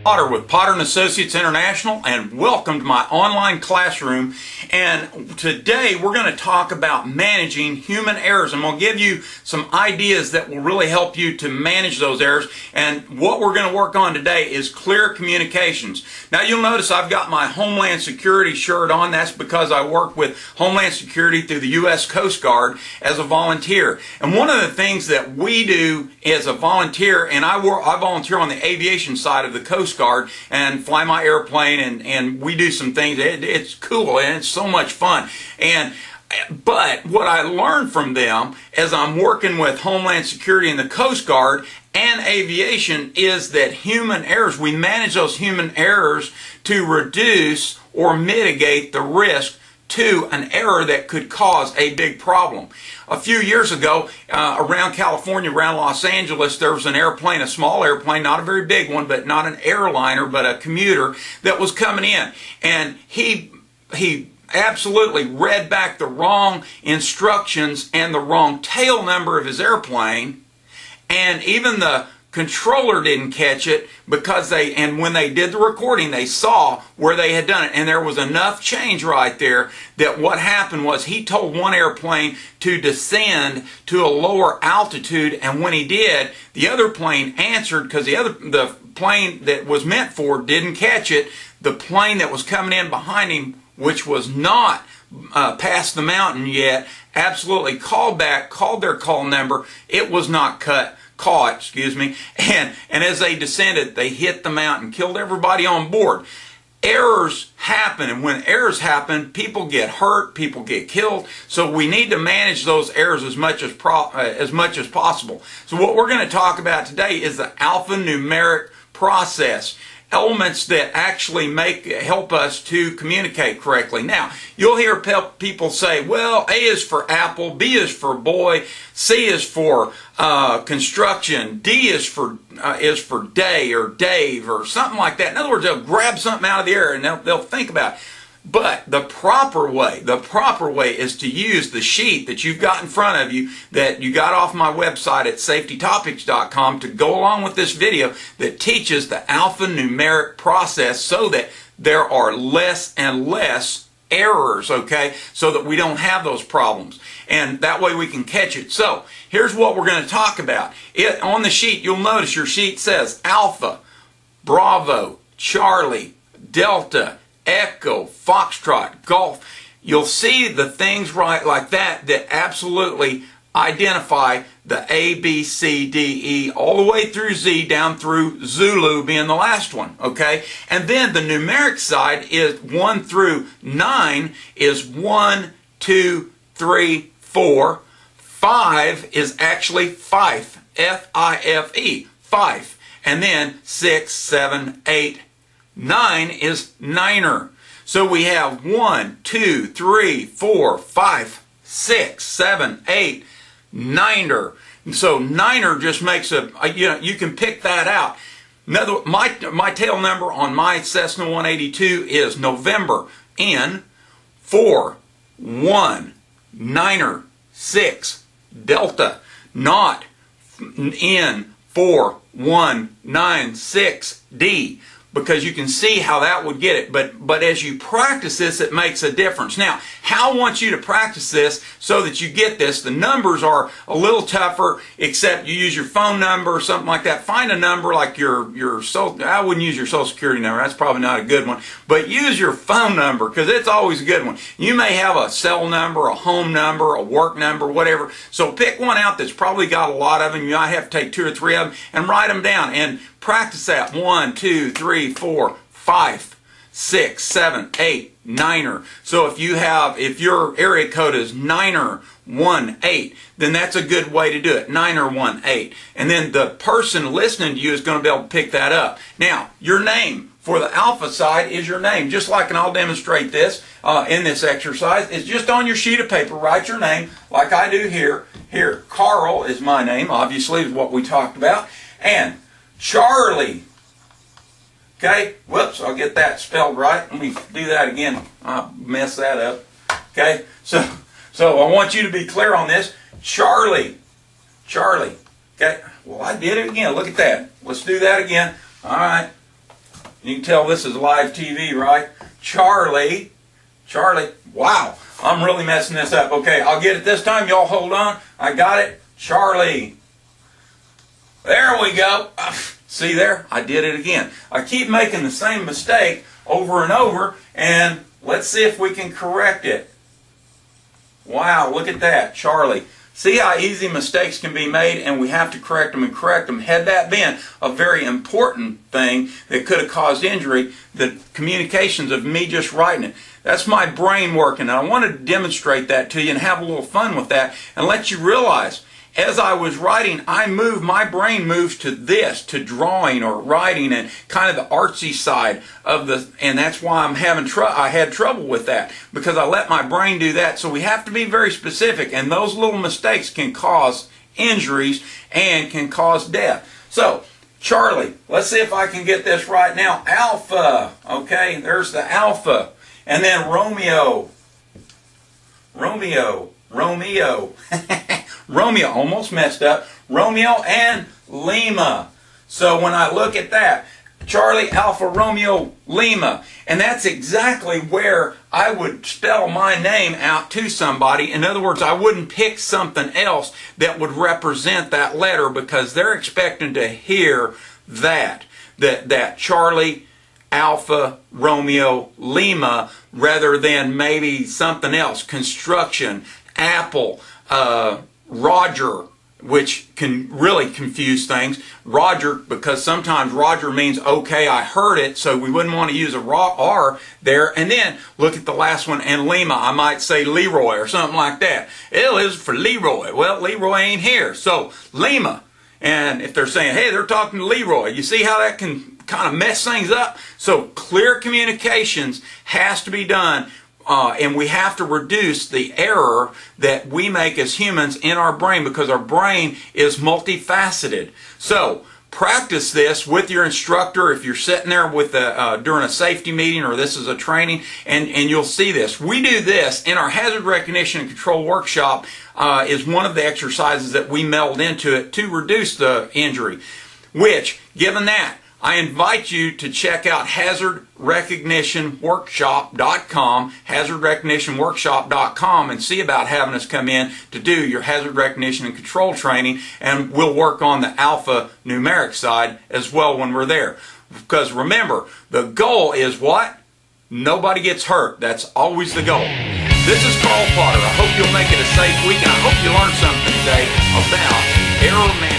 Potter with Potter & Associates International, and welcome to my online classroom. And today we're going to talk about managing human errors. I'm going to give you some ideas that will really help you to manage those errors. And what we're going to work on today is clear communications. Now you'll notice I've got my Homeland Security shirt on. That's because I work with Homeland Security through the U.S. Coast Guard as a volunteer. And one of the things that we do as a volunteer, and I volunteer on the aviation side of the Coast Guard and fly my airplane, and we do some things. It's cool and it's so much fun. But what I learned from them as I'm working with Homeland Security and the Coast Guard and aviation is that human errors, we manage those human errors to reduce or mitigate the risk to an error that could cause a big problem. A few years ago, around California, around Los Angeles, there was an airplane, a small airplane, not a very big one, but not an airliner, but a commuter that was coming in. And he absolutely read back the wrong instructions and the wrong tail number of his airplane, and even the controller didn't catch it because when they did the recording, they saw where they had done it, and there was enough change right there that what happened was he told one airplane to descend to a lower altitude, and when he did, the other plane answered because the plane that was meant for didn't catch it. The plane that was coming in behind him, which was not past the mountain yet, absolutely called their call number. It was not caught, and as they descended, they hit the mountain, killed everybody on board. Errors happen, and when errors happen, people get hurt, people get killed, so we need to manage those errors as much as possible. So what we're going to talk about today is the alphanumeric process. Elements that actually help us to communicate correctly. Now, you'll hear people say, well, A is for apple, B is for boy, C is for construction, D is for day or Dave or something like that. In other words, they'll grab something out of the air and they'll think about it. But the proper way is to use the sheet that you've got in front of you that you got off my website at safetytopics.com to go along with this video that teaches the alphanumeric process so that there are less and less errors, okay, so that we don't have those problems. And that way we can catch it. So here's what we're going to talk about. On the sheet, you'll notice your sheet says Alpha, Bravo, Charlie, Delta, Echo, Foxtrot, Golf. You'll see the things right like that absolutely identify the A, B, C, D, E, all the way through Z, down through Zulu being the last one, okay? And then the numeric side is 1 through 9 is 1, 2, 3, 4. 5 is actually Fife, F-I-F-E, Fife. And then 6, 7, 8, 9 is niner. So we have 1, 2, 3, 4, 5, 6, 7, 8, niner. And so niner just makes you can pick that out. My tail number on my Cessna 182 is November, N, 4, 1, niner, 6, Delta, not N, 4, 1, 9, 6, D. Because you can see how that would get it. But as you practice this, it makes a difference. Now, how I want you to practice this so that you get this. The numbers are a little tougher, except you use your phone number or something like that. Find a number like I wouldn't use your Social Security number. That's probably not a good one. But use your phone number because it's always a good one. You may have a cell number, a home number, a work number, whatever. So pick one out that's probably got a lot of them. You might have to take 2 or 3 of them and write them down. And practice that. 1, 2, 3, 4, 5, 6, 7, 8, niner. So if your area code is 9er18, then that's a good way to do it. 9er18. And then the person listening to you is going to be able to pick that up. Now, your name for the alpha side is your name. Just like, and I'll demonstrate this in this exercise, it's just on your sheet of paper. Write your name like I do here. Here, Carl is my name, obviously, is what we talked about. And Charlie. Okay, whoops, I'll get that spelled right. Let me do that again. I'll mess that up. Okay, so I want you to be clear on this. Charlie. Okay, well, I did it again. Look at that. Let's do that again. All right. You can tell this is live TV, right? Charlie. Wow, I'm really messing this up. Okay, I'll get it this time. Y'all hold on. I got it. Charlie. There we go. See there? I did it again. I keep making the same mistake over and over, and let's see if we can correct it. Wow, look at that. Charlie. See how easy mistakes can be made, and we have to correct them and correct them. Had that been a very important thing that could have caused injury, the communications of me just writing it, that's my brain working. And I wanted to demonstrate that to you and have a little fun with that and let you realize, as I was writing, my brain moves to this, to drawing or writing and kind of the artsy side of the, and that's why I had trouble with that, because I let my brain do that. So we have to be very specific, and those little mistakes can cause injuries and can cause death. So, Charlie, let's see if I can get this right now. Alpha, okay, there's the alpha. And then Romeo. Romeo, almost messed up. Romeo and Lima. So when I look at that, Charlie, Alpha, Romeo, Lima. And that's exactly where I would spell my name out to somebody. In other words, I wouldn't pick something else that would represent that letter, because they're expecting to hear that Charlie, Alpha, Romeo, Lima, rather than maybe something else. Construction, Apple, Roger, which can really confuse things. Roger, because sometimes Roger means okay, I heard it, so we wouldn't want to use a R there. And then look at the last one, and Lima, I might say Leroy or something like that. L is for Leroy. Well, Leroy ain't here, so Lima. And if they're saying, hey, they're talking to Leroy, you see how that can kind of mess things up? So clear communications has to be done. And we have to reduce the error that we make as humans in our brain, because our brain is multifaceted. So practice this with your instructor if you're sitting there with during a safety meeting, or this is a training, and you'll see this. We do this in our hazard recognition and control workshop. Is one of the exercises that we meld into it to reduce the injury, which, given that, I invite you to check out hazardrecognitionworkshop.com, hazardrecognitionworkshop.com, and see about having us come in to do your hazard recognition and control training, and we'll work on the alpha numeric side as well when we're there. Because remember, the goal is what? Nobody gets hurt. That's always the goal. This is Carl Potter. I hope you'll make it a safe week, and I hope you learned something today about error management.